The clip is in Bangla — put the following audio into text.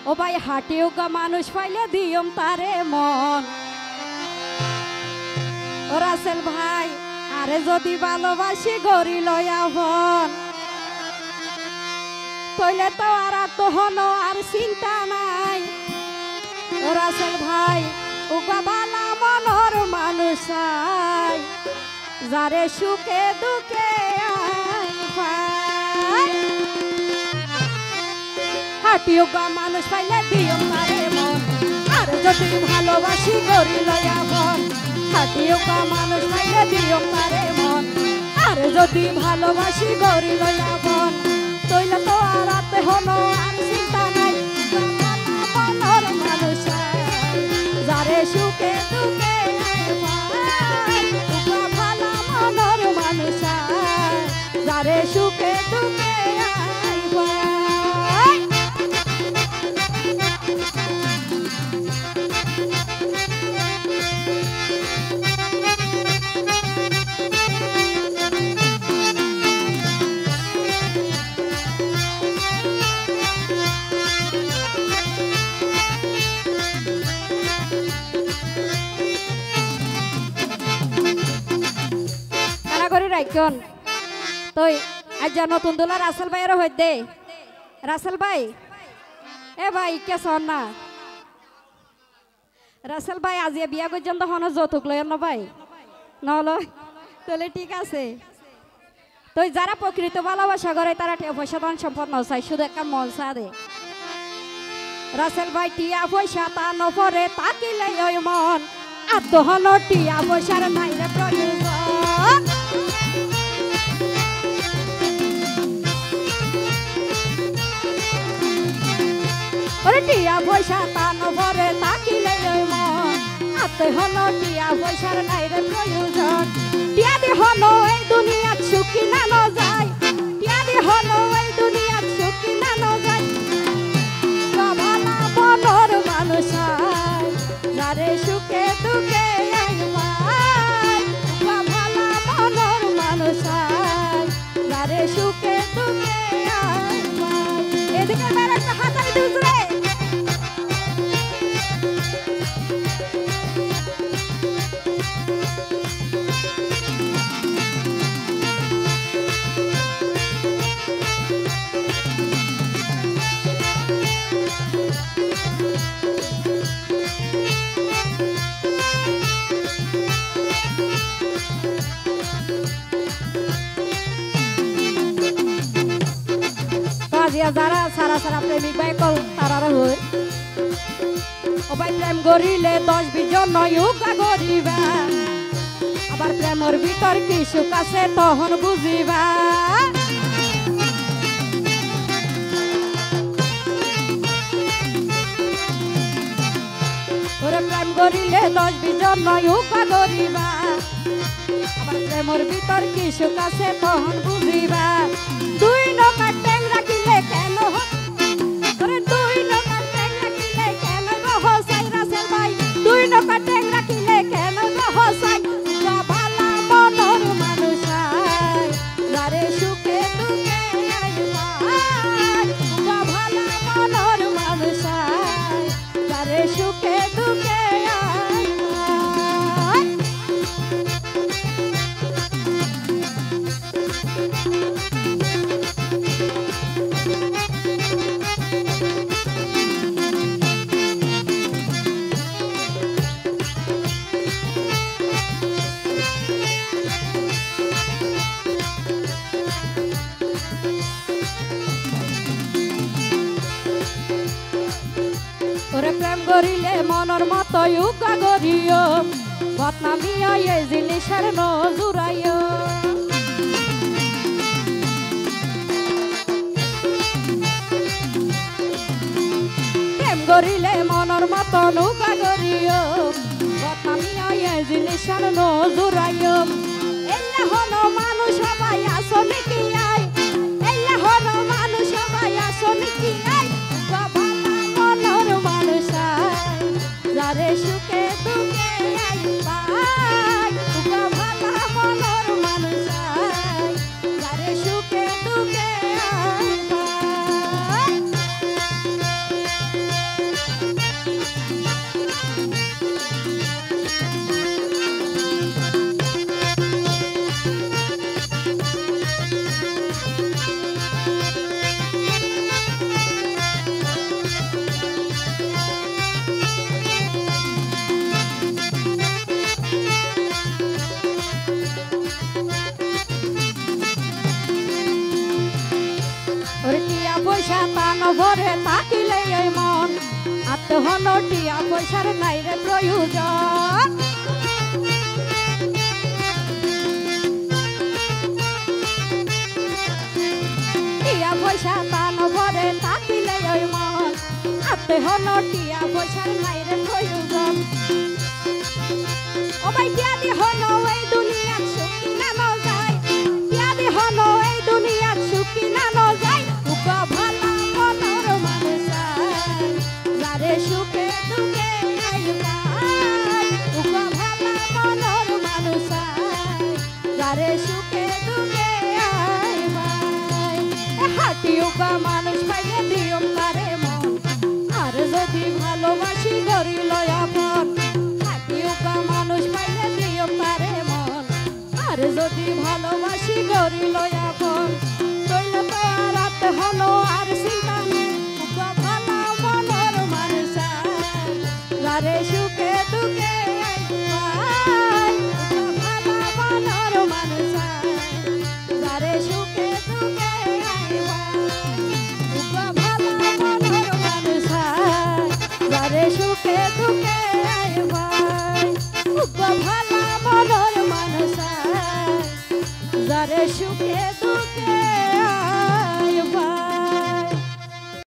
ও ভাই হাটিউগা মানুষ পাইলে দিয়ম তারে মন। ও রাসেল ভাই আরে যদি ভালোবাসি গড়ি লয়া হন তইলে তো আর তো হনো আর চিন্তা নাই। ও রাসেল ভাই উগা বালা মনর মানুষ যারে সুখে দুঃখে হাটিউগা মানুষ পাইলে দিয়ম তারে মন। আর যদি ভালোবাসি গড়ি লয়া হন হাটিউগা মানুষ পাইলে দিয়ম তারে মন। আর যদি ভালোবাসি গড়ি লয়া হন তইলে তো আর আতে হনো আর চিন্তা নাই। মনর মানুষ যারে সুখে দুঃখে ভালা মনর মানুষ যারে সুখে দুঃখে রাইকন তুই আজ নতুন দোলা রাসেল ভাইয়ের হই দে। রাসেল ভাই এ ভাই কেসন না রাসেল ভাই আজ বিয়া পর্যন্ত হন যৌতুক লয় না ভাই নলয় তাহলে ঠিক আছে। তুই যারা প্রকৃত ভালোবাসা করে তারা টিয়া পয়সা ধন সম্পদ নচাই শুধু একটা মন চা দে। রাসেল ভাই টিয়া পয়সা তা নপরে তাকিলে ওই মন আর দহন টিয়া পয়সার নাই রে প্রয়োজন। টিয়া পয়সা তান ভরে তাকিলে মন আতে হলো টিয়া পয়সার নাই রে প্রয়োজন। টিয়া দি হলো এই দুনিয়াত সুখী না ন যায়। টিয়া দি হলো এই দুনিয়াত সুখী না ন যায়। ভালা মনর মানুষ যারে সুখে দুঃখে ভালা মনর মানুষ যারে সুখে দুঃখে এদিকে মেরে একটা হাতাই দুসরে যারা সারা সারা প্রেমিক ভাই কল তারা হই ও ভাই প্রেম করিলে 10-20 জন নয়ুগা গরিবা আবার প্রেমর ভিতর কি সুখ আছে তখন বুঝিবা। ওরে প্রেম করিলে 10-20 জন নয়ুগা গরিবা আবার প্রেমর ভিতর কি সুখ আছে তখন বুঝিবা। দুই নৌকা ট্যাং রাখিলে কেন ওরে দুই নৌকা ট্যাং রাখিলে কেন গো হসাই রাসেল ভাই দুই নৌকা ট্যাং রাখিলে কেন গো হসাই। ভালা মনর মানুষ যারে সুখে দুঃখে ভালা মনর মানুষ যারে সুখে দুঃখে প্রেম করিলে মনের মতো উগা গরিও বদনামিয়া এই জিনিসের নজুরাইও। প্রেম করিলে মনের মতো উগা গরিও বদনামিয়া এই জিনিসের নজুরাইও। এলা হলো মানুষ সবাই আসলে কি আই এলা হলো মানুষ সবাই আসলে কি আই মনর মানুষ যারে সুখে দুঃখে পাই ভালা মনর মানুষ যারে সুখে দুঃখে পাই। হন টিয়া পয়সার নাই রে প্রয়োজন টিয়া পয়সা দান ভরে তাকিলে ওই মন হাতে হন টিয়া পয়সার নাই রে প্রয়োজন ও ভাই টিয়া দি হন এই দুনিয়া সুখী না ন যায় টিয়া দি হন এই দুনিয়া সুখী না ন যায় উকা ভালা মনর মানুষ যারে সুখে দুঃখে আইবাই উকা ভালা মনর মানুষ যারে সুখে দুঃখে আইবাই হাঁটি উকা মানুষ পাইলে দিয়ম তারে মন আর যদি ভালোবাসি গরিল আপন হাঁটি উকা মানুষ পাইলে দিয়ম তারে মন আর যদি ভালোবাসি গরিল আপন তৈল তো আর রাত হলো আর